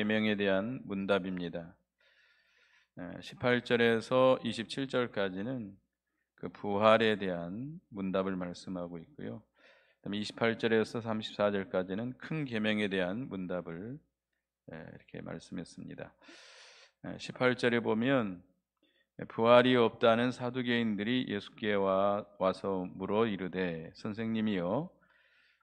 계명에 대한 문답입니다. 18절에서 27절까지는 그 부활에 대한 문답을 말씀하고 있고요. 그다음에 28절에서 34절까지는 큰 계명에 대한 문답을 이렇게 말씀했습니다. 18절에 보면 부활이 없다는 사두개인들이 예수께 와서 물어 이르되 선생님이여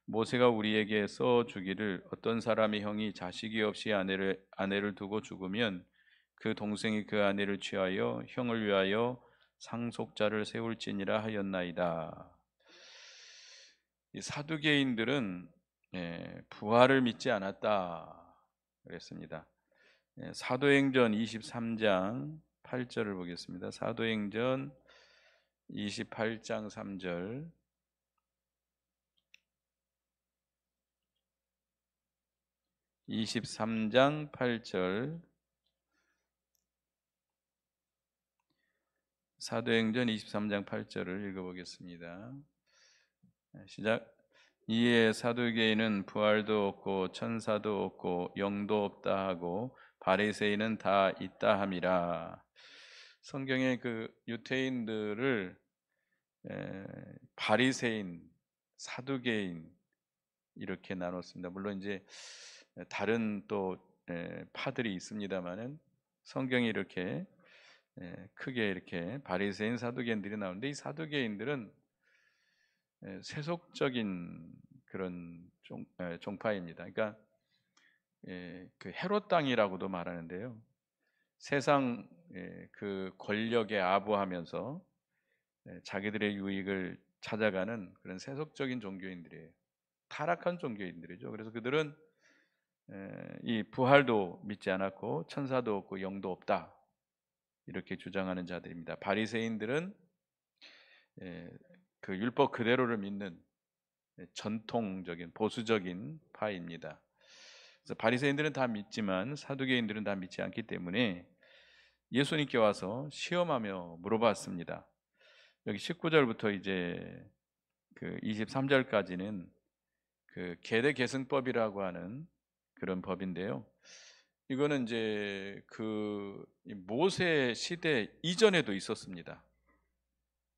모세가 우리에게 써 주기를 어떤 사람의 형이 자식이 없이 아내를 두고 죽으면 그 동생이 그 아내를 취하여 형을 위하여 상속자를 세울지니라 하였나이다. 이 사두개인들은 부활을 믿지 않았다 그랬습니다. 사도행전 23장 8절을 보겠습니다. 사도행전 28장 3절 23장 8절 사도행전 23장 8절을 읽어보겠습니다. 시작. 이에 사두개인은 부활도 없고 천사도 없고 영도 없다 하고 바리새인은 다 있다 함이라. 성경에 그 유대인들을 바리새인, 사두개인 이렇게 나눴습니다. 물론 이제 다른 또 파들이 있습니다만은 성경이 이렇게 크게 이렇게 바리새인, 사두개인들이 나오는데 이 사두개인들은 세속적인 그런 종파입니다. 그러니까 그 헤롯 당이라고도 말하는데요. 세상 그 권력에 아부하면서 자기들의 유익을 찾아가는 그런 세속적인 종교인들이에요. 타락한 종교인들이죠. 그래서 그들은 이 부활도 믿지 않았고 천사도 없고 영도 없다 이렇게 주장하는 자들입니다. 바리새인들은 그 율법 그대로를 믿는 전통적인 보수적인 파입니다. 그래서 바리새인들은 다 믿지만 사두개인들은 다 믿지 않기 때문에 예수님께 와서 시험하며 물어봤습니다. 여기 19절부터 이제 그 23절까지는 그 계대계승법이라고 하는 그런 법인데요. 이거는 이제 그 모세 시대 이전에도 있었습니다.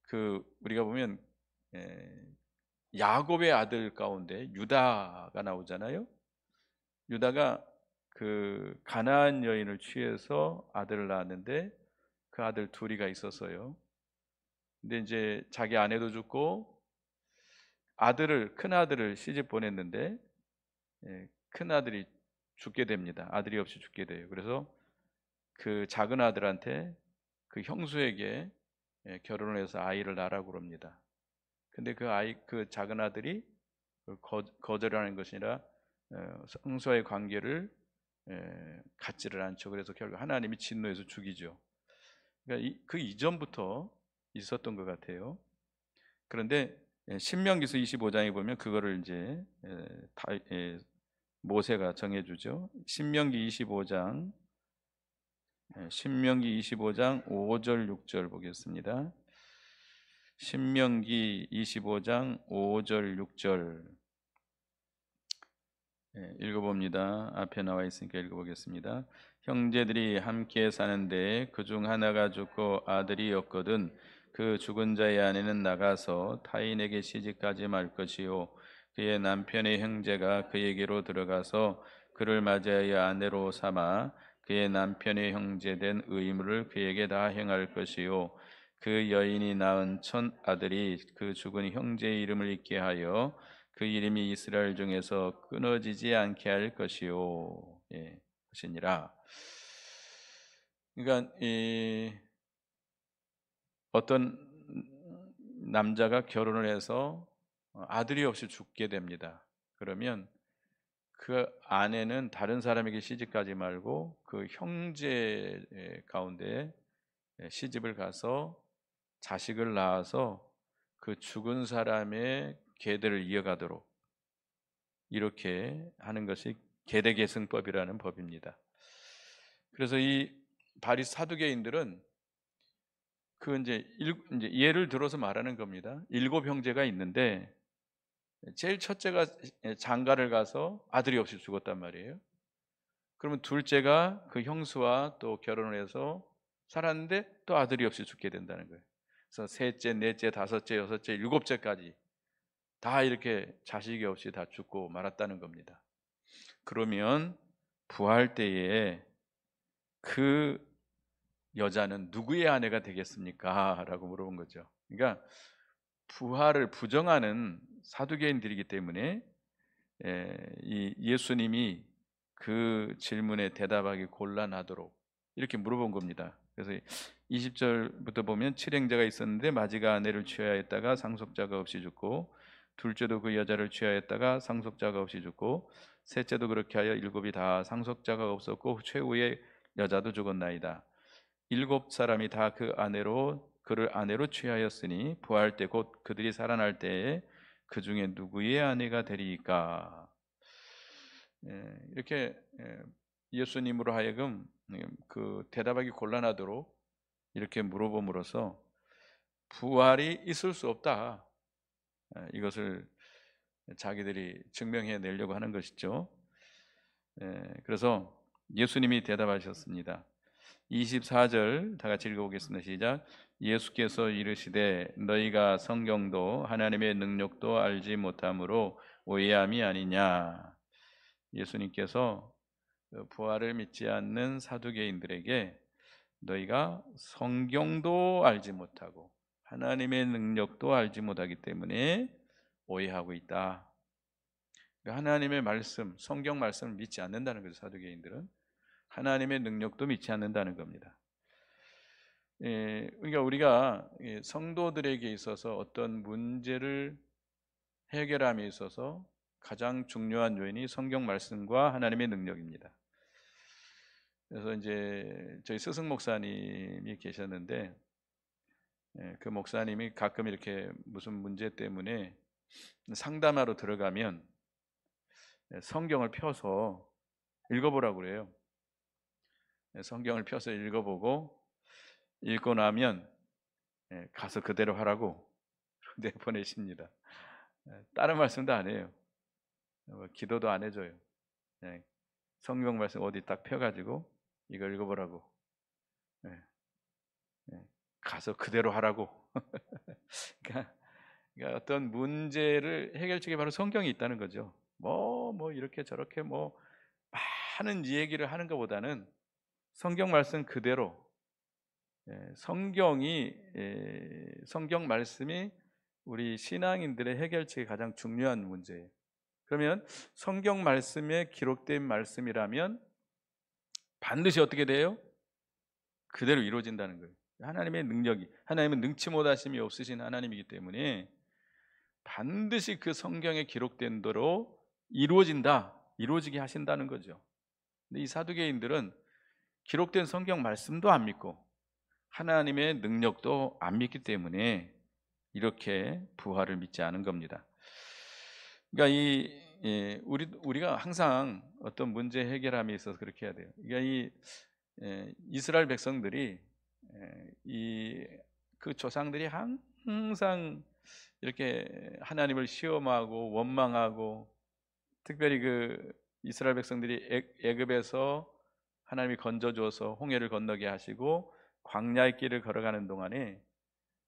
그 우리가 보면 야곱의 아들 가운데 유다가 나오잖아요. 유다가 그 가나안 여인을 취해서 아들을 낳았는데 그 아들 둘이가 있었어요. 근데 이제 자기 아내도 죽고 큰 아들을 시집 보냈는데 큰 아들이 죽게 됩니다. 아들이 없이 죽게 돼요. 그래서 그 작은 아들한테 그 형수에게 결혼을 해서 아이를 낳으라고 그럽니다. 근데 그 작은 아들이 거절하는 것이 아니라 형수와의 관계를 갖지를 않죠. 그래서 결국 하나님이 진노해서 죽이죠. 그러니까 그 이전부터 있었던 것 같아요. 그런데 신명기서 25장에 보면 그거를 이제 모세가 정해주죠. 신명기 25장 5절 6절 보겠습니다. 신명기 25장 5절 6절 읽어봅니다. 앞에 나와 있으니까 읽어보겠습니다. 형제들이 함께 사는데 그중 하나가 죽고 아들이 없거든 그 죽은 자의 아내는 나가서 타인에게 시집가지 말 것이요 그의 남편의 형제가 그에게로 들어가서 그를 맞이하여 아내로 삼아 그의 남편의 형제된 의무를 그에게 다 행할 것이요 그 여인이 낳은 첫 아들이 그 죽은 형제의 이름을 잊게 하여 그 이름이 이스라엘 중에서 끊어지지 않게 할 것이요 것이니라. 그러니까 어떤 남자가 결혼을 해서 아들이 없이 죽게 됩니다. 그러면 그 아내는 다른 사람에게 시집가지 말고 그 형제 가운데 시집을 가서 자식을 낳아서 그 죽은 사람의 계대를 이어가도록 이렇게 하는 것이 계대계승법이라는 법입니다. 그래서 이 사두개인들은 그 이제 예를 들어서 말하는 겁니다. 7 형제가 있는데 제일 첫째가 장가를 가서 아들이 없이 죽었단 말이에요. 그러면 둘째가 그 형수와 또 결혼을 해서 살았는데 또 아들이 없이 죽게 된다는 거예요. 그래서 셋째, 넷째, 다섯째, 여섯째, 일곱째까지 다 이렇게 자식이 없이 다 죽고 말았다는 겁니다. 그러면 부활 때에 그 여자는 누구의 아내가 되겠습니까? 라고 물어본 거죠. 그러니까 부활을 부정하는 사두개인들이기 때문에 이 예수님이 그 질문에 대답하기 곤란하도록 이렇게 물어본 겁니다. 그래서 20절부터 보면 칠행자가 있었는데 마지가 아내를 취하였다가 상속자가 없이 죽고, 둘째도 그 여자를 취하였다가 상속자가 없이 죽고, 셋째도 그렇게 하여 일곱이 다 상속자가 없었고 최후의 여자도 죽었나이다. 일곱 사람이 다 그를 아내로 취하였으니 부활 때 곧 그들이 살아날 때에 그 중에 누구의 아내가 되리이까? 이렇게 예수님으로 하여금 그 대답하기 곤란하도록 이렇게 물어봄으로써 부활이 있을 수 없다, 이것을 자기들이 증명해 내려고 하는 것이죠. 그래서 예수님이 대답하셨습니다. 24절 다 같이 읽어보겠습니다. 시작. 예수께서 이르시되 너희가 성경도 하나님의 능력도 알지 못함으로 오해함이 아니냐. 예수님께서 부활을 믿지 않는 사두개인들에게 너희가 성경도 알지 못하고 하나님의 능력도 알지 못하기 때문에 오해하고 있다. 하나님의 말씀, 성경 말씀을 믿지 않는다는 거죠. 사두개인들은 하나님의 능력도 믿지 않는다는 겁니다. 그러니까 우리가 성도들에게 있어서 어떤 문제를 해결함에 있어서 가장 중요한 요인이 성경 말씀과 하나님의 능력입니다. 그래서 이제 저희 스승 목사님이 계셨는데, 그 목사님이 가끔 이렇게 무슨 문제 때문에 상담하러 들어가면 성경을 펴서 읽어보라고 그래요. 성경을 펴서 읽어보고 읽고 나면 가서 그대로 하라고 내보내십니다. 다른 말씀도 안 해요. 기도도 안 해줘요. 성경 말씀 어디 딱 펴가지고 이거 읽어보라고, 가서 그대로 하라고. 그러니까 어떤 문제를 해결책이 바로 성경이 있다는 거죠. 뭐 이렇게 저렇게 뭐 많은 얘기를 하는 것보다는 성경 말씀 그대로, 성경 말씀이 우리 신앙인들의 해결책이 가장 중요한 문제예요. 그러면 성경 말씀에 기록된 말씀이라면 반드시 어떻게 돼요? 그대로 이루어진다는 거예요. 하나님의 능력이, 하나님은 능치 못하심이 없으신 하나님이기 때문에 반드시 그 성경에 기록된 대로 이루어지게 하신다는 거죠. 근데 이 사두개인들은 기록된 성경 말씀도 안 믿고 하나님의 능력도 안 믿기 때문에 이렇게 부활을 믿지 않은 겁니다. 그러니까 우리가 항상 어떤 문제 해결함에 있어서 그렇게 해야 돼요. 그러니까 이스라엘 백성들이 그 조상들이 항상 이렇게 하나님을 시험하고 원망하고, 특별히 그 이스라엘 백성들이 애굽에서 하나님이 건져줘서 홍해를 건너게 하시고 광야의 길을 걸어가는 동안에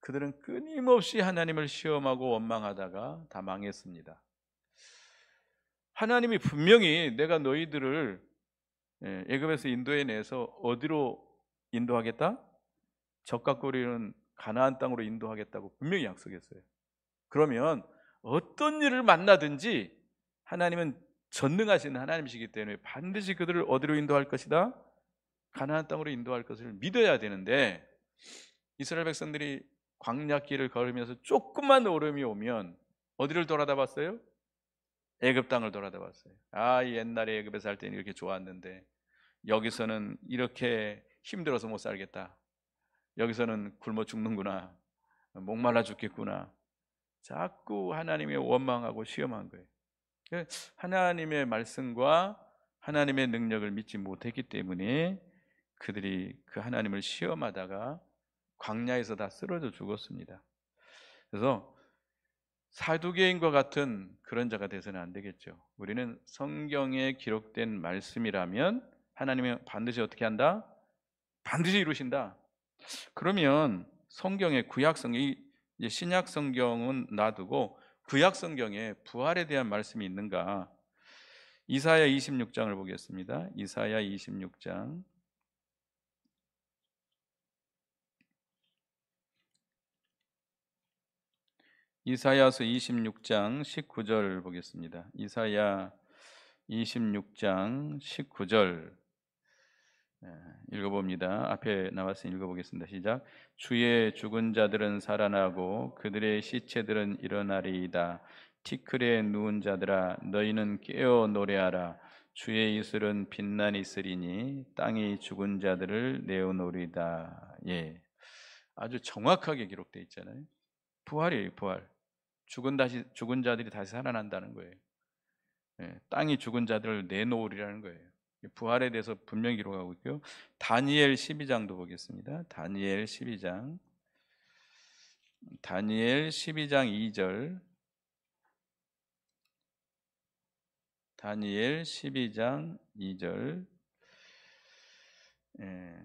그들은 끊임없이 하나님을 시험하고 원망하다가 다 망했습니다. 하나님이 분명히 내가 너희들을 애굽에서 인도해내서 어디로 인도하겠다? 적과 꿀이는 가나안 땅으로 인도하겠다고 분명히 약속했어요. 그러면 어떤 일을 만나든지 하나님은 전능하신 하나님이시기 때문에 반드시 그들을 어디로 인도할 것이다? 가나안 땅으로 인도할 것을 믿어야 되는데, 이스라엘 백성들이 광야길을 걸으면서 조금만 오름이 오면 어디를 돌아다 봤어요? 애굽 땅을 돌아다 봤어요. 옛날에 애굽에 살 때는 이렇게 좋았는데 여기서는 이렇게 힘들어서 못 살겠다. 여기서는 굶어 죽는구나. 목말라 죽겠구나. 자꾸 하나님의 원망하고 시험한 거예요. 하나님의 말씀과 하나님의 능력을 믿지 못했기 때문에 그들이 그 하나님을 시험하다가 광야에서 다 쓰러져 죽었습니다. 그래서 사두개인과 같은 그런 자가 되서는 안 되겠죠. 우리는 성경에 기록된 말씀이라면 하나님은 반드시 어떻게 한다? 반드시 이루신다. 그러면 성경의 구약 성경, 이제 신약 성경은 놔두고 구약 성경에 부활에 대한 말씀이 있는가? 이사야 26장을 보겠습니다. 이사야 26장. 이사야서 26장 19절 보겠습니다. 이사야 26장 19절 읽어봅니다. 앞에 나와서 읽어보겠습니다. 시작. 주의 죽은 자들은 살아나고 그들의 시체들은 일어나리이다. 티끌에 누운 자들아 너희는 깨어 노래하라. 주의 이슬은 빛나니 있으리니 땅이 죽은 자들을 내어놓으리다. 예, 아주 정확하게 기록되어 있잖아요. 부활이에요, 부활. 죽은 자들이 다시 살아난다는 거예요. 예, 땅이 죽은 자들을 내놓으리라는 거예요. 부활에 대해서 분명히 기록하고 있고요. 다니엘 12장도 보겠습니다. 다니엘 12장. 다니엘 12장 2절. 다니엘 12장 2절. 예,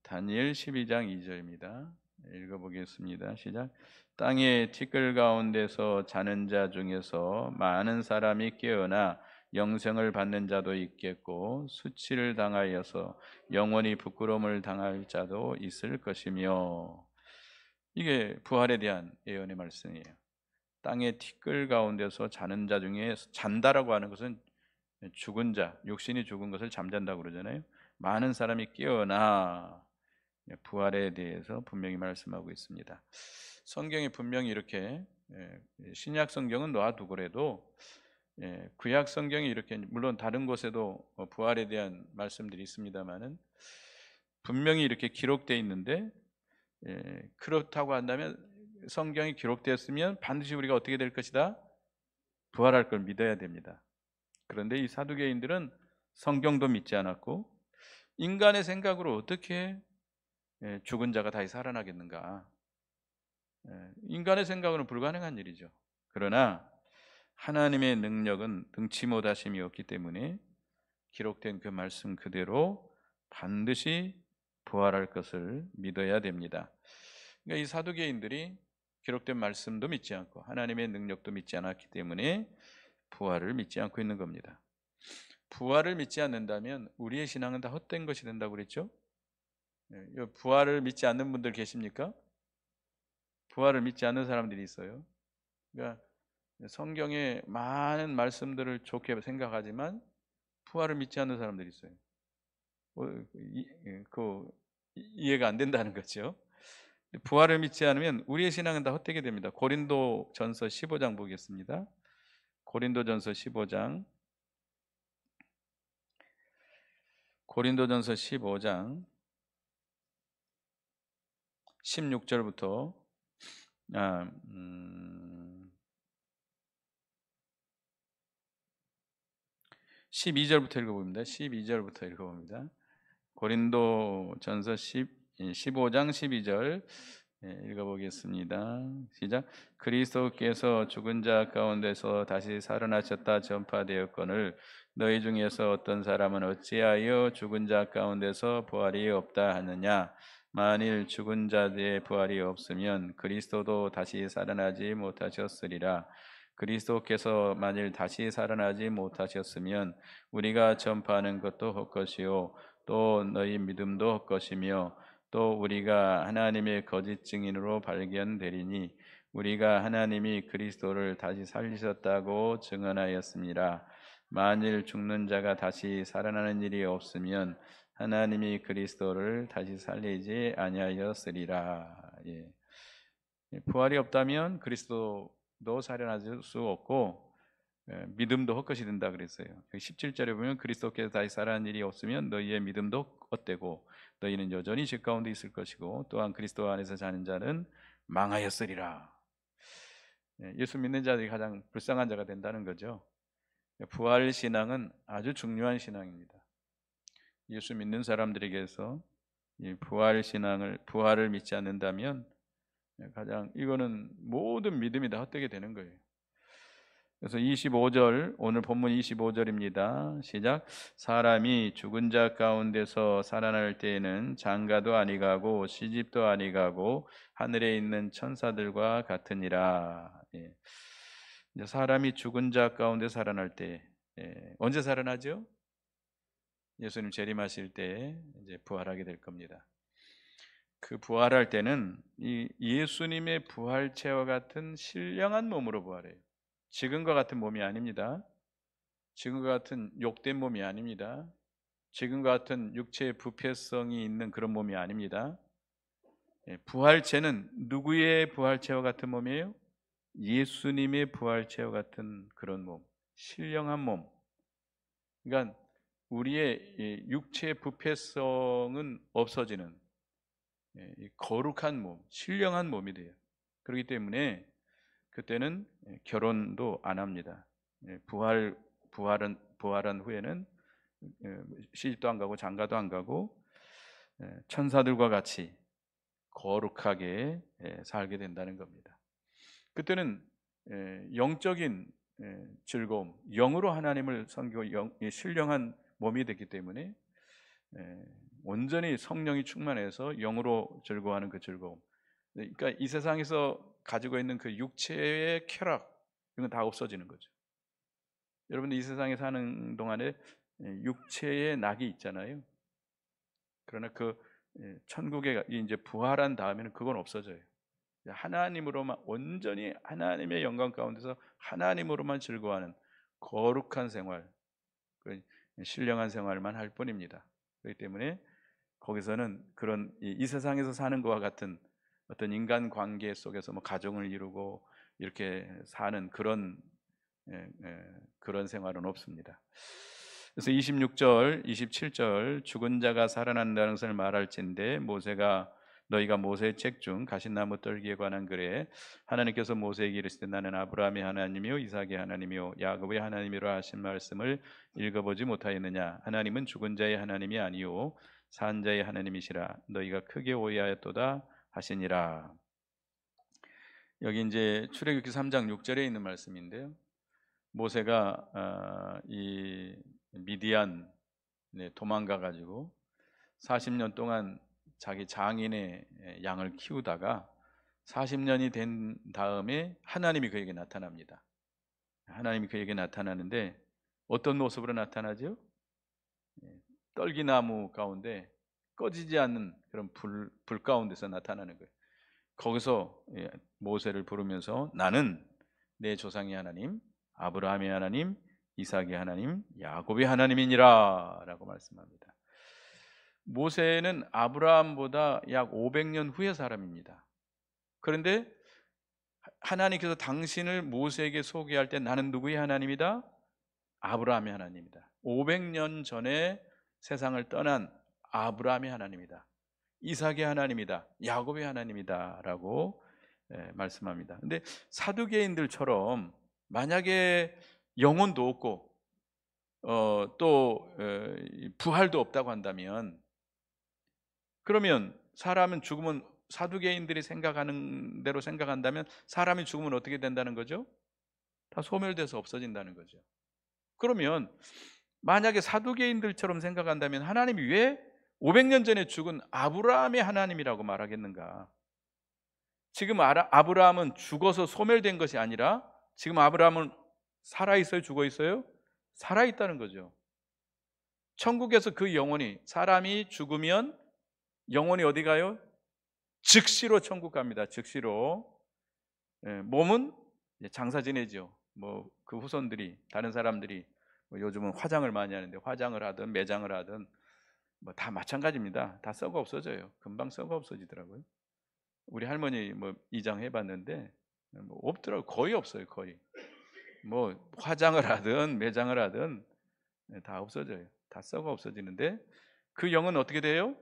다니엘 12장 2절입니다. 읽어보겠습니다. 시작. 땅의 티끌 가운데서 자는 자 중에서 많은 사람이 깨어나 영생을 받는 자도 있겠고 수치를 당하여서 영원히 부끄러움을 당할 자도 있을 것이며. 이게 부활에 대한 예언의 말씀이에요. 땅의 티끌 가운데서 자는 자 중에, 잔다라고 하는 것은 죽은 자, 육신이 죽은 것을 잠잔다고 그러잖아요. 많은 사람이 깨어나 부활에 대해서 분명히 말씀하고 있습니다. 성경이 분명히 이렇게, 신약 성경은 놔두고라도 구약 성경이 이렇게, 물론 다른 곳에도 부활에 대한 말씀들이 있습니다만은 분명히 이렇게 기록되어 있는데, 그렇다고 한다면 성경이 기록되었으면 반드시 우리가 어떻게 될 것이다? 부활할 걸 믿어야 됩니다. 그런데 이 사두개인들은 성경도 믿지 않았고 인간의 생각으로 어떻게 죽은 자가 다시 살아나겠는가? 인간의 생각으로는 불가능한 일이죠. 그러나 하나님의 능력은 등치 못하심이 없기 때문에 기록된 그 말씀 그대로 반드시 부활할 것을 믿어야 됩니다. 그러니까 이 사두개인들이 기록된 말씀도 믿지 않고 하나님의 능력도 믿지 않았기 때문에 부활을 믿지 않고 있는 겁니다. 부활을 믿지 않는다면 우리의 신앙은 다 헛된 것이 된다고 그랬죠? 부활을 믿지 않는 분들 계십니까? 부활을 믿지 않는 사람들이 있어요. 그러니까 성경의 많은 말씀들을 좋게 생각하지만 부활을 믿지 않는 사람들이 있어요. 이해가 안 된다는 거죠. 부활을 믿지 않으면 우리의 신앙은 다 헛되게 됩니다. 고린도전서 15장 보겠습니다. 고린도전서 15장. 고린도전서 15장 16절부터 12절부터 읽어봅니다. 12절부터 읽어봅니다. 고린도전서 15장 12절 읽어보겠습니다. 시작. 그리스도께서 죽은 자 가운데서 다시 살아나셨다 전파되었거늘 너희 중에서 어떤 사람은 어찌하여 죽은 자 가운데서 부활이 없다 하느냐? 만일 죽은 자의 부활이 없으면 그리스도도 다시 살아나지 못하셨으리라. 그리스도께서 만일 다시 살아나지 못하셨으면 우리가 전파하는 것도 헛것이요 또 너희 믿음도 헛것이며 또 우리가 하나님의 거짓 증인으로 발견되리니 우리가 하나님이 그리스도를 다시 살리셨다고 증언하였습니다. 만일 죽는 자가 다시 살아나는 일이 없으면 하나님이 그리스도를 다시 살리지 아니하였으리라. 예. 부활이 없다면 그리스도도 살아날 수 없고 믿음도 헛것이 된다 그랬어요. 17절에 보면 그리스도께서 다시 살아난 일이 없으면 너희의 믿음도 헛되고 너희는 여전히 죄 가운데 있을 것이고 또한 그리스도 안에서 사는 자는 망하였으리라. 예수 믿는 자들이 가장 불쌍한 자가 된다는 거죠. 부활 신앙은 아주 중요한 신앙입니다. 예수 믿는 사람들에게서 이 부활을 믿지 않는다면 가장 이거는 모든 믿음이 다 헛되게 되는 거예요. 그래서 25절, 오늘 본문 25절입니다. 시작. 사람이 죽은 자 가운데서 살아날 때에는 장가도 아니가고 시집도 아니가고 하늘에 있는 천사들과 같으니라. 예. 이제 사람이 죽은 자 가운데 살아날 때, 언제 살아나죠? 예수님 재림하실 때 이제 부활하게 될 겁니다. 그 부활할 때는 이 예수님의 부활체와 같은 신령한 몸으로 부활해요. 지금과 같은 몸이 아닙니다. 지금과 같은 욕된 몸이 아닙니다. 지금과 같은 육체의 부패성이 있는 그런 몸이 아닙니다. 부활체는 누구의 부활체와 같은 몸이에요? 예수님의 부활체와 같은 그런 몸, 신령한 몸. 그러니까 우리의 이 육체의 부패성은 없어지는 이 거룩한 몸, 신령한 몸이 돼요. 그렇기 때문에 그때는 결혼도 안 합니다. 부활한 후에는 시집도 안 가고 장가도 안 가고 천사들과 같이 거룩하게 살게 된다는 겁니다. 그때는 영적인 즐거움, 영으로 하나님을 섬기고 신령한 몸이 됐기 때문에 온전히 성령이 충만해서 영으로 즐거워하는 그 즐거움. 그러니까 이 세상에서 가지고 있는 그 육체의 쾌락 이건 다 없어지는 거죠. 여러분들 이 세상에 사는 동안에 육체의 낙이 있잖아요. 그러나 그 천국에 이제 부활한 다음에는 그건 없어져요. 하나님으로만 온전히 하나님의 영광 가운데서 하나님으로만 즐거워하는 거룩한 생활, 그 신령한 생활만 할 뿐입니다. 그렇기 때문에 거기서는 그런 이 세상에서 사는 것과 같은 어떤 인간 관계 속에서 뭐 가정을 이루고 이렇게 사는 그런 생활은 없습니다. 그래서 26절, 27절 죽은 자가 살아난다는 것을 말할진대 모세가 너희가 모세의 책 중 가시나무 떨기에 관한 글에 하나님께서 모세에게 이르시되 나는 아브라함의 하나님이요 이삭의 하나님이요 야곱의 하나님이라 하신 말씀을 읽어보지 못하였느냐. 하나님은 죽은 자의 하나님이 아니요 산 자의 하나님이시라. 너희가 크게 오해하였도다 하시니라. 여기 이제 출애굽기 3장 6절에 있는 말씀인데요. 모세가 이 미디안 도망가 가지고 40년 동안 자기 장인의 양을 키우다가 40년이 된 다음에 하나님이 그에게 나타납니다. 하나님이 그에게 나타나는데 어떤 모습으로 나타나죠? 떨기나무 가운데 꺼지지 않는 그런 불 가운데서 나타나는 거예요. 거기서 모세를 부르면서 나는 내 조상의 하나님, 아브라함의 하나님, 이삭의 하나님, 야곱의 하나님이니라 라고 말씀합니다. 모세는 아브라함보다 약 500년 후의 사람입니다. 그런데 하나님께서 당신을 모세에게 소개할 때 나는 누구의 하나님이다? 아브라함의 하나님이다. 500년 전에 세상을 떠난 아브라함의 하나님이다. 이삭의 하나님이다. 야곱의 하나님이다 라고 말씀합니다. 근데 사두개인들처럼 만약에 영혼도 없고 또 부활도 없다고 한다면 그러면 사람은 죽으면 사두개인들이 생각하는 대로 생각한다면 사람이 죽으면 어떻게 된다는 거죠? 다 소멸돼서 없어진다는 거죠. 그러면 만약에 사두개인들처럼 생각한다면 하나님이 왜 500년 전에 죽은 아브라함의 하나님이라고 말하겠는가? 지금 아브라함은 죽어서 소멸된 것이 아니라 지금 아브라함은 살아있어요? 죽어있어요? 살아있다는 거죠. 천국에서 그 영혼이 사람이 죽으면 영혼이 어디 가요? 즉시로 천국 갑니다. 즉시로. 몸은 장사 지내죠. 뭐 그 후손들이 다른 사람들이 뭐 요즘은 화장을 많이 하는데 화장을 하든 매장을 하든 뭐 다 마찬가지입니다. 다 썩어 없어져요. 금방 썩어 없어지더라고요. 우리 할머니 뭐 이장 해봤는데 뭐 없더라고. 거의 없어요. 거의 뭐 화장을 하든 매장을 하든 다 없어져요. 다 썩어 없어지는데 그 영은 어떻게 돼요?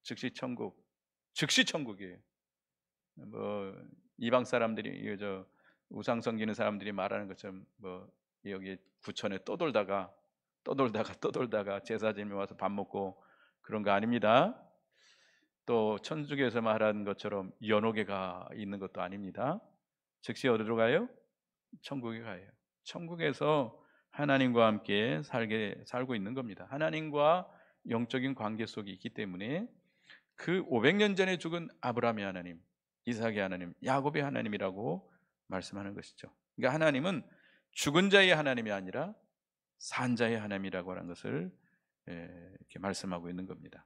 즉시 천국. 즉시 천국이에요. 뭐 이방 사람들이 저 우상 섬기는 사람들이 말하는 것처럼 뭐 여기 구천에 떠돌다가 제사 지내며 와서 밥 먹고 그런 거 아닙니다. 또 천주교에서 말하는 것처럼 연옥에 가 있는 것도 아닙니다. 즉시 어디로 가요? 천국에 가요. 천국에서 하나님과 함께 살고 있는 겁니다. 하나님과 영적인 관계 속에 있기 때문에 그 500년 전에 죽은 아브라함의 하나님, 이삭의 하나님, 야곱의 하나님이라고 말씀하는 것이죠. 그러니까 하나님은 죽은 자의 하나님이 아니라 산 자의 하나님이라고 하는 것을 이렇게 말씀하고 있는 겁니다.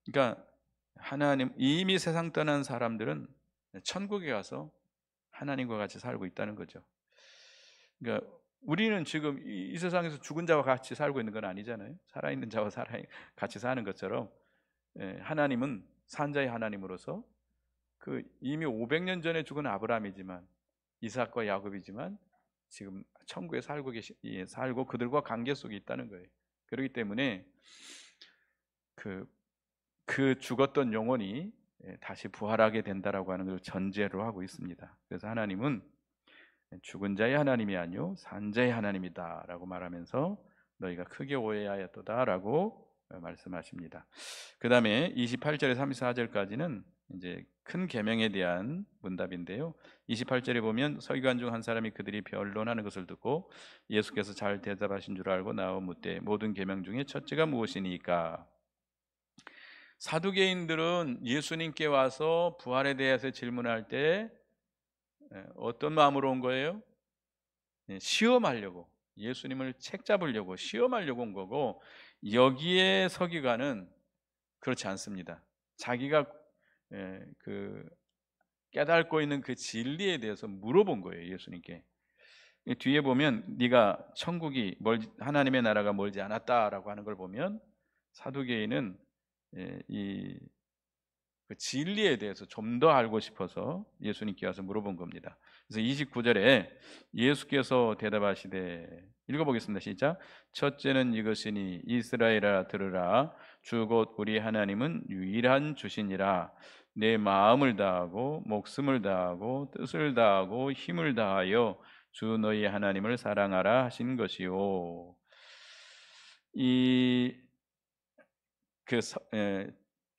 그러니까 하나님, 이미 세상 떠난 사람들은 천국에 가서 하나님과 같이 살고 있다는 거죠. 그러니까 우리는 지금 이 세상에서 죽은 자와 같이 살고 있는 건 아니잖아요. 살아있는 자와 같이 사는 것처럼 하나님은 산자의 하나님으로서 그 이미 500년 전에 죽은 아브라함이지만, 이삭과 야곱이지만 지금 천국에 살고 그들과 관계 속에 있다는 거예요. 그렇기 때문에 그 죽었던 영혼이 다시 부활하게 된다라고 하는 걸 전제로 하고 있습니다. 그래서 하나님은 죽은 자의 하나님이 아니요 산 자의 하나님이다라고 말하면서 너희가 크게 오해하였도다라고 말씀하십니다. 그 다음에 28절에서 34절까지는 이제 큰 계명에 대한 문답인데요. 28절에 보면 서기관 중 한 사람이 그들이 변론하는 것을 듣고 예수께서 잘 대답하신 줄 알고 나와 묻되 모든 계명 중에 첫째가 무엇이니까? 사두개인들은 예수님께 와서 부활에 대해서 질문할 때 어떤 마음으로 온 거예요? 시험하려고, 예수님을 책잡으려고 시험하려고 온 거고, 여기에 서기관은 그렇지 않습니다. 자기가 깨닫고 있는 그 진리에 대해서 물어본 거예요, 예수님께. 뒤에 보면 네가 천국이 하나님의 나라가 멀지 않았다라고 하는 걸 보면 사두개인은 그 진리에 대해서 좀 더 알고 싶어서 예수님께 와서 물어본 겁니다. 그래서 29절에 예수께서 대답하시되, 읽어보겠습니다. 시작. 첫째는 이것이니 이스라엘아 들으라. 주 곧 우리 하나님은 유일한 주시니라. 내 마음을 다하고 목숨을 다하고 뜻을 다하고 힘을 다하여 주 너희 하나님을 사랑하라 하신 것이요.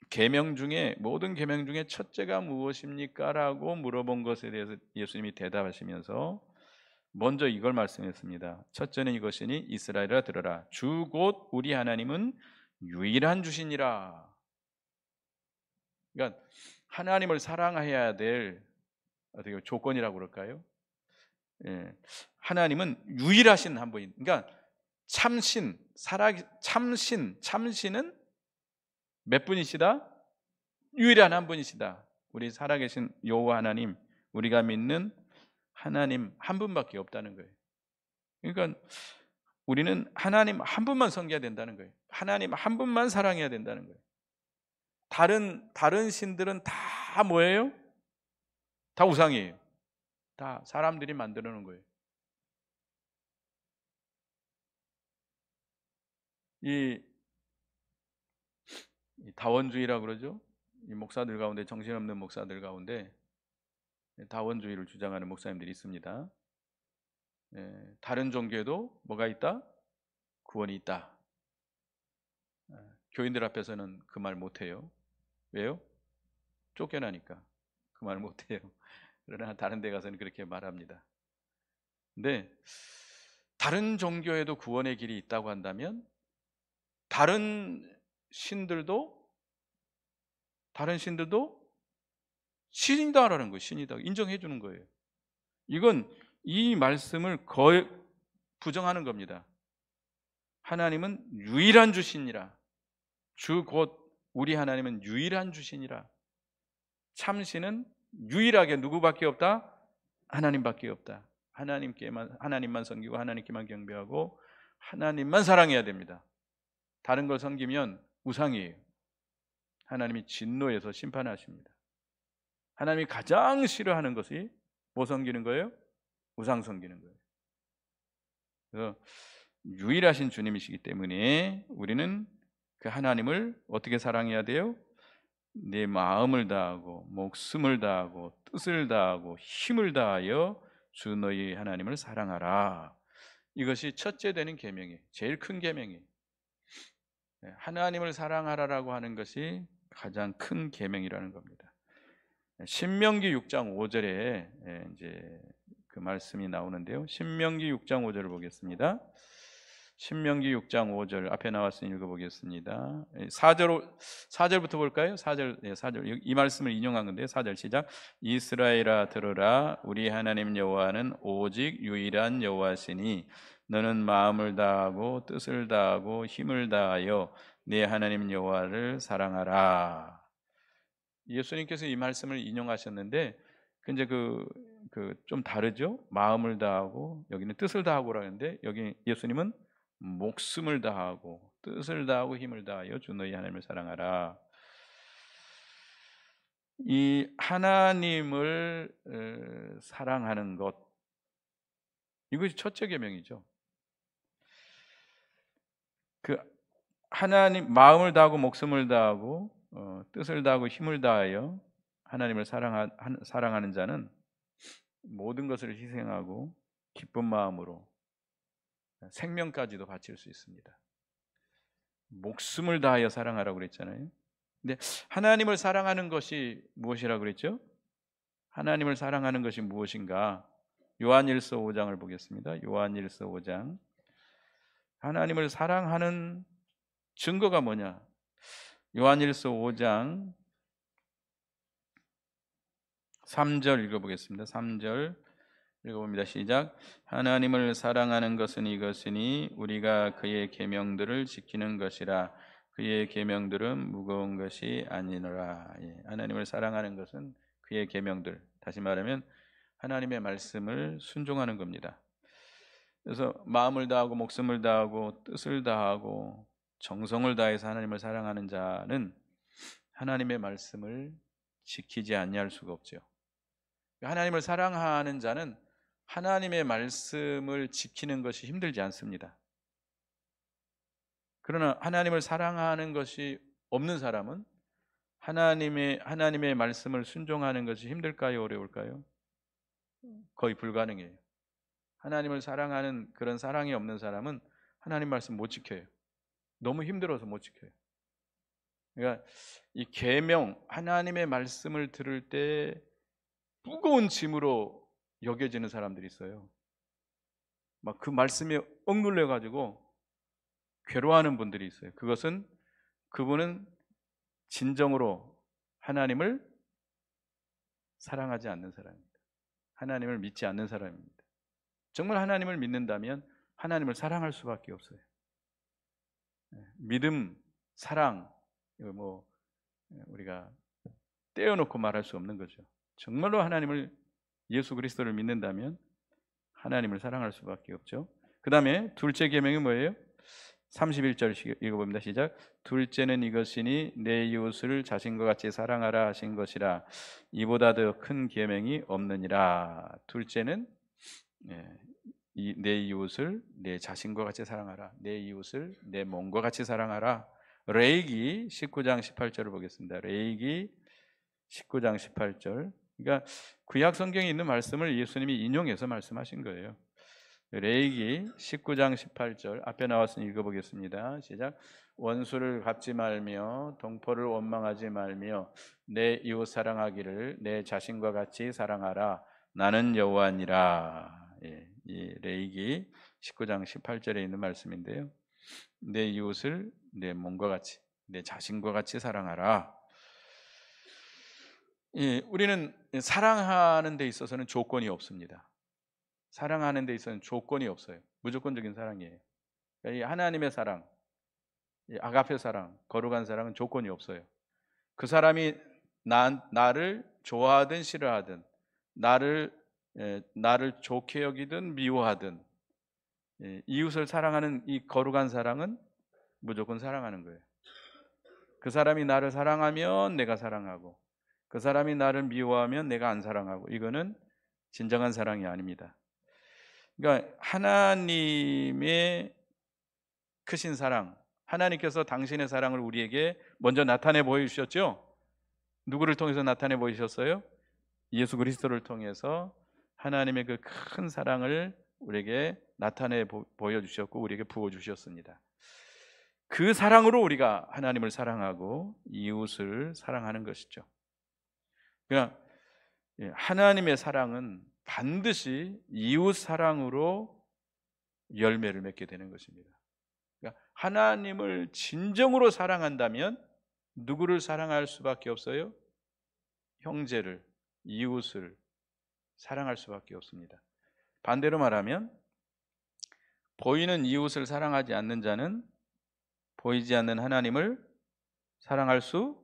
계명 중에, 모든 계명 중에 첫째가 무엇입니까? 라고 물어본 것에 대해서 예수님이 대답하시면서 먼저 이걸 말씀했습니다. 첫째는 이것이니 이스라엘아 들으라. 주 곧 우리 하나님은 유일한 주시니라. 그러니까 하나님을 사랑해야 될 어떻게 조건이라고 그럴까요? 하나님은 유일하신 한 분이, 그러니까 참신, 참신은 몇 분이시다? 유일한 한 분이시다. 우리 살아계신 여호와 하나님, 우리가 믿는 하나님 한 분밖에 없다는 거예요. 그러니까 우리는 하나님 한 분만 섬겨야 된다는 거예요. 하나님 한 분만 사랑해야 된다는 거예요. 다른 신들은 다 뭐예요? 다 우상이에요. 다 사람들이 만들어 놓은 거예요. 이 다원주의라고 그러죠. 이 목사들 가운데, 정신없는 목사들 가운데 다원주의를 주장하는 목사님들이 있습니다. 다른 종교에도 뭐가 있다? 구원이 있다. 교인들 앞에서는 그 말 못해요. 왜요? 쫓겨나니까 그 말 못해요. 그러나 다른 데 가서는 그렇게 말합니다. 근데 다른 종교에도 구원의 길이 있다고 한다면 다른 신들도 신이다라는 거예요. 신이다 인정해 주는 거예요. 이건 이 말씀을 거의 부정하는 겁니다. 하나님은 유일한 주시니라. 주 곧 우리 하나님은 유일한 주시니라. 참신은 유일하게 누구밖에 없다? 하나님밖에 없다. 하나님만 섬기고 하나님께만 경배하고 하나님만 사랑해야 됩니다. 다른 걸 섬기면 우상이에요. 하나님이 진노해서 심판하십니다. 하나님이 가장 싫어하는 것이 뭐 섬기는 거예요? 우상 섬기는 거예요. 그래서 유일하신 주님이시기 때문에 우리는 그 하나님을 어떻게 사랑해야 돼요? 내 마음을 다하고 목숨을 다하고 뜻을 다하고 힘을 다하여 주 너희 하나님을 사랑하라. 이것이 첫째 되는 계명이에요. 제일 큰 계명이에요. 하나님을 사랑하라라고 하는 것이 가장 큰 계명이라는 겁니다. 신명기 6장 5절에 이제 그 그 말씀이 나오는데요. 신명기 6장 5절을 보겠습니다. 신명기 6장 5절 앞에 나왔으니 읽어보겠습니다. 4절부터 볼까요? 4절, 4절. 이 말씀을 인용한 건데 4절 시작. 이스라엘아 들으라. 우리 하나님 여호와는 오직 유일한 여호와시니 너는 마음을 다하고 뜻을 다하고 힘을 다하여 네 하나님 여호와를 사랑하라. 예수님께서 이 말씀을 인용하셨는데 근데 좀 다르죠? 마음을 다하고 여기는 뜻을 다하고라 하는데 여기 예수님은 목숨을 다하고 뜻을 다하고 힘을 다하여 주 너희 하나님을 사랑하라. 이 하나님을 사랑하는 것, 이것이 첫째 계명이죠. 그 하나님 마음을 다하고 목숨을 다하고 뜻을 다하고 힘을 다하여 하나님을 사랑하는 자는 모든 것을 희생하고 기쁜 마음으로 생명까지도 바칠 수 있습니다. 목숨을 다하여 사랑하라고 그랬잖아요. 근데 하나님을 사랑하는 것이 무엇이라고 그랬죠? 하나님을 사랑하는 것이 무엇인가? 요한일서 5장을 보겠습니다. 요한일서 5장. 하나님을 사랑하는 증거가 뭐냐? 요한일서 5장 3절 읽어보겠습니다. 3절 읽어봅니다. 시작. 하나님을 사랑하는 것은 이것이니 우리가 그의 계명들을 지키는 것이라. 그의 계명들은 무거운 것이 아니노라. 하나님을 사랑하는 것은 그의 계명들, 다시 말하면 하나님의 말씀을 순종하는 겁니다. 그래서 마음을 다하고 목숨을 다하고 뜻을 다하고 정성을 다해서 하나님을 사랑하는 자는 하나님의 말씀을 지키지 아니할 수가 없죠. 하나님을 사랑하는 자는 하나님의 말씀을 지키는 것이 힘들지 않습니다. 그러나 하나님을 사랑하는 것이 없는 사람은 하나님의 말씀을 순종하는 것이 힘들까요? 어려울까요? 거의 불가능해요. 하나님을 사랑하는 그런 사랑이 없는 사람은 하나님 말씀 못 지켜요. 너무 힘들어서 못 지켜요. 그러니까 이 계명, 하나님의 말씀을 들을 때 무거운 짐으로 여겨지는 사람들이 있어요. 막 그 말씀에 억눌려 가지고 괴로워하는 분들이 있어요. 그분은 진정으로 하나님을 사랑하지 않는 사람입니다. 하나님을 믿지 않는 사람입니다. 정말 하나님을 믿는다면 하나님을 사랑할 수밖에 없어요. 믿음, 사랑, 이거 우리가 떼어놓고 말할 수 없는 거죠. 정말로 예수 그리스도를 믿는다면 하나님을 사랑할 수밖에 없죠. 그 다음에 둘째 계명이 뭐예요? 31절 읽어봅니다. 시작. 둘째는 이것이니 내 이웃을 자신과 같이 사랑하라 하신 것이라. 이보다 더 큰 계명이 없느니라. 둘째는 내 이웃을 내 자신과 같이 사랑하라. 내 이웃을 내 몸과 같이 사랑하라. 레위기 19장 18절을 보겠습니다. 레위기 19장 18절. 그러니까 구약 성경에 있는 말씀을 예수님이 인용해서 말씀하신 거예요. 레위기 19장 18절 앞에 나왔으니 읽어보겠습니다. 시작. 원수를 갚지 말며 동포를 원망하지 말며 내 이웃 사랑하기를 내 자신과 같이 사랑하라. 나는 여호와니라. 이 레위기 19장 18절에 있는 말씀인데요. 내 이웃을 내 몸과 같이, 내 자신과 같이 사랑하라. 우리는 사랑하는 데 있어서는 조건이 없습니다. 사랑하는 데 있어서는 조건이 없어요. 무조건적인 사랑이에요. 이 하나님의 사랑, 이 아가페 사랑, 거룩한 사랑은 조건이 없어요. 그 사람이 나를 좋아하든 싫어하든, 나를 좋게 여기든 미워하든, 이웃을 사랑하는 이 거룩한 사랑은 무조건 사랑하는 거예요. 그 사람이 나를 사랑하면 내가 사랑하고, 그 사람이 나를 미워하면 내가 안 사랑하고, 이거는 진정한 사랑이 아닙니다. 그러니까 하나님의 크신 사랑, 하나님께서 당신의 사랑을 우리에게 먼저 나타내 보여주셨죠. 누구를 통해서 나타내 보이셨어요? 예수 그리스도를 통해서 하나님의 그 큰 사랑을 우리에게 나타내 보여주셨고 우리에게 부어주셨습니다. 그 사랑으로 우리가 하나님을 사랑하고 이웃을 사랑하는 것이죠. 그냥 하나님의 사랑은 반드시 이웃 사랑으로 열매를 맺게 되는 것입니다. 그러니까 하나님을 진정으로 사랑한다면 누구를 사랑할 수밖에 없어요? 형제를, 이웃을 사랑할 수밖에 없습니다. 반대로 말하면 보이는 이웃을 사랑하지 않는 자는 보이지 않는 하나님을 사랑할 수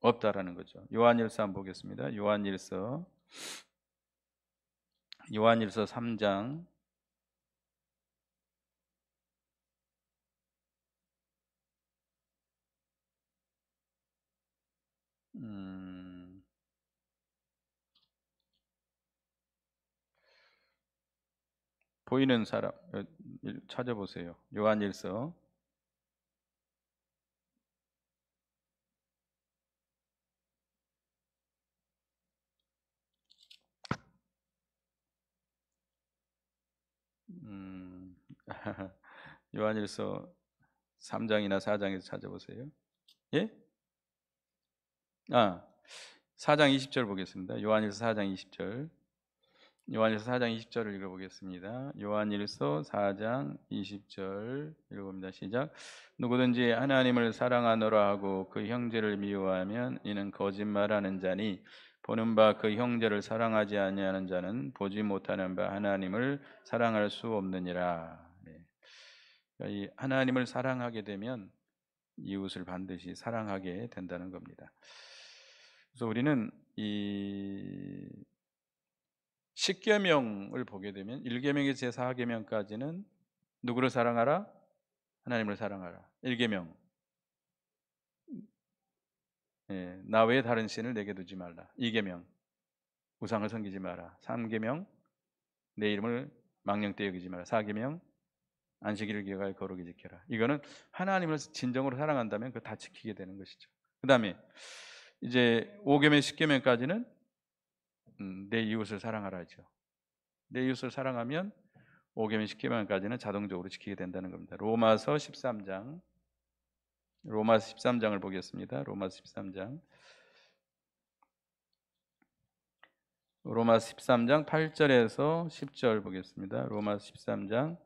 없다라는 거죠. 요한일서 한번 보겠습니다. 요한일서 3장 보이는 사람 찾아보세요. 요한일서 요한일서 3장이나 4장에서 찾아보세요. 예? 4장 20절 보겠습니다. 요한일서 4장 20절. 요한일서 4장 20절을 읽어보겠습니다. 요한일서 4장 20절 읽어봅니다. 시작. 누구든지 하나님을 사랑하노라 하고 그 형제를 미워하면 이는 거짓말하는 자니 보는 바 그 형제를 사랑하지 아니하는 자는 보지 못하는 바 하나님을 사랑할 수 없느니라. 그러니까 이 하나님을 사랑하게 되면 이웃을 반드시 사랑하게 된다는 겁니다. 그래서 우리는 이 십계명을 보게 되면 1계명에서 제4계명까지는 누구를 사랑하라? 하나님을 사랑하라. 1계명. 나 외에 다른 신을 내게 두지 말라. 2계명. 우상을 섬기지 마라. 3계명. 내 이름을 망령되이 여기지 마라. 4계명. 안식일을 기억하여 거룩히 지켜라. 이거는 하나님을 진정으로 사랑한다면 그거 다 지키게 되는 것이죠. 그다음에 이제 5계명, 10계명까지는 내 이웃을 사랑하라죠. 내 이웃을 사랑하면 5계명, 10계명까지는 자동적으로 지키게 된다는 겁니다. 로마서 13장을 보겠습니다. 로마서 13장 8절에서 10절 보겠습니다. 로마서 13장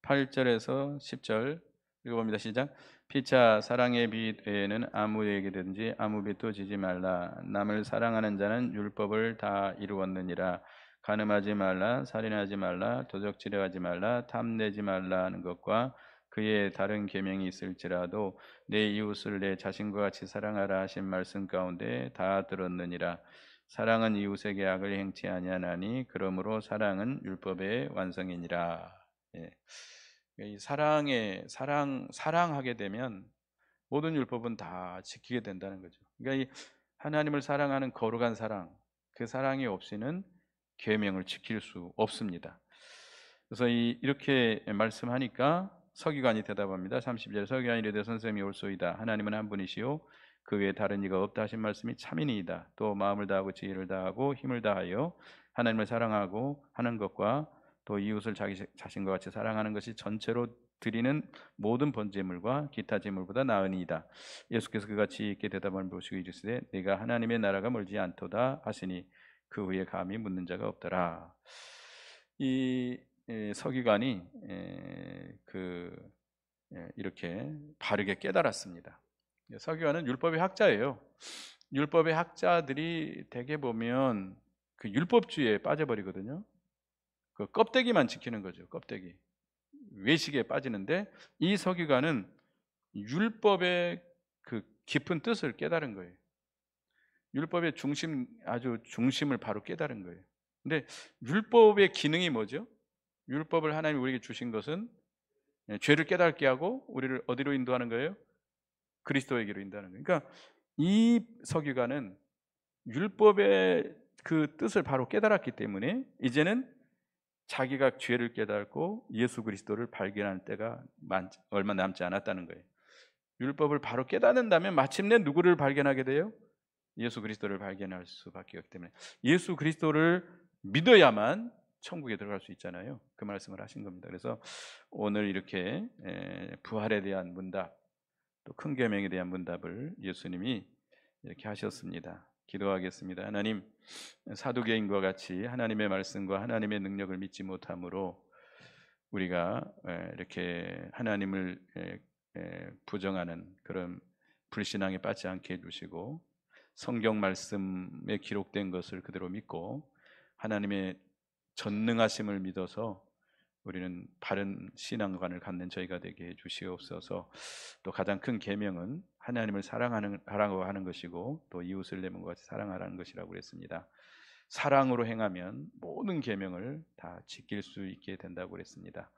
8절에서 10절 읽어봅니다. 시작. 피차 사랑의 빛 외에는 아무에게든지 아무 빛도 지지 말라. 남을 사랑하는 자는 율법을 다 이루었느니라. 간음하지 말라, 살인하지 말라, 도적질하지 말라, 탐내지 말라 하는 것과 그의 다른 계명이 있을지라도 내 이웃을 내 자신과 같이 사랑하라 하신 말씀 가운데 다 들었느니라. 사랑은 이웃에게 악을 행치 아니하나니 그러므로 사랑은 율법의 완성이니라. 이 사랑하게 되면 모든 율법은 다 지키게 된다는 거죠. 그러니까 이 하나님을 사랑하는 거룩한 사랑, 그 사랑이 없이는 계명을 지킬 수 없습니다. 그래서 이렇게 말씀하니까 서기관이 대답합니다. 30절 서기관이 이르되 선생님이 옳소이다. 하나님은 한 분이시요 그 외에 다른 이가 없다 하신 말씀이 참이니이다. 또 마음을 다하고 지혜를 다하고 힘을 다하여 하나님을 사랑하고 하는 것과 또 이웃을 자기 자신과 같이 사랑하는 것이 전체로 드리는 모든 번제물과 기타 제물보다 나으니이다. 예수께서 그같이 있게 대답을 보시고 이르시되 내가 하나님의 나라가 멀지 않도다 하시니 그 후에 감히 묻는 자가 없더라. 이 서기관이 이렇게 바르게 깨달았습니다. 서기관은 율법의 학자예요. 율법의 학자들이 대개 보면 그 율법주의에 빠져버리거든요. 그 껍데기만 지키는 거죠. 껍데기. 외식에 빠지는데 이 서기관은 율법의 그 깊은 뜻을 깨달은 거예요. 율법의 아주 중심을 바로 깨달은 거예요. 근데 율법의 기능이 뭐죠? 율법을 하나님이 우리에게 주신 것은 죄를 깨닫게 하고 우리를 어디로 인도하는 거예요? 그리스도에게로 인도하는 거예요. 그러니까 이 서기관은 율법의 그 뜻을 바로 깨달았기 때문에 이제는 자기가 죄를 깨닫고 예수 그리스도를 발견할 때가 얼마 남지 않았다는 거예요. 율법을 바로 깨닫는다면 마침내 누구를 발견하게 돼요? 예수 그리스도를 발견할 수밖에 없기 때문에 예수 그리스도를 믿어야만 천국에 들어갈 수 있잖아요. 그 말씀을 하신 겁니다. 그래서 오늘 이렇게 부활에 대한 문답, 또 큰 계명에 대한 문답을 예수님이 이렇게 하셨습니다. 기도하겠습니다. 하나님, 사두개인과 같이 하나님의 말씀과 하나님의 능력을 믿지 못함으로 우리가 이렇게 하나님을 부정하는 그런 불신앙에 빠지지 않게 해주시고, 성경 말씀에 기록된 것을 그대로 믿고 하나님의 전능하심을 믿어서 우리는 바른 신앙관을 갖는 저희가 되게 해 주시옵소서. 또 가장 큰 계명은 하나님을 사랑하라고 하는 것이고, 또 이웃을 내 몸과 같이 사랑하라는 것이라고 그랬습니다. 사랑으로 행하면 모든 계명을 다 지킬 수 있게 된다고 그랬습니다.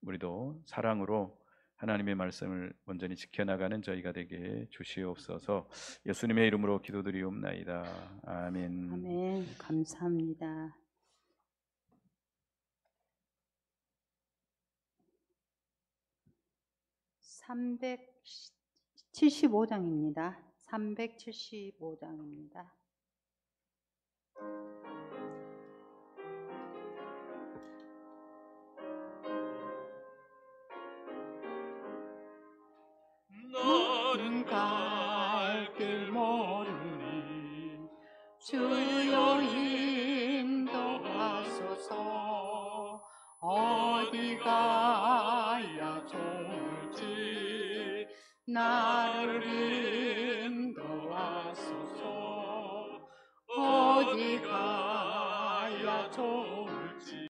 우리도 사랑으로 하나님의 말씀을 온전히 지켜나가는 저희가 되게 해 주시옵소서. 예수님의 이름으로 기도드리옵나이다. 아멘. 아멘. 감사합니다. 375장입니다. 375장입니다. 나는 갈 길 모르니 주여 인도하소서. 어디 가야 좋을지 나를 인도하소서. 어디 가야 좋을지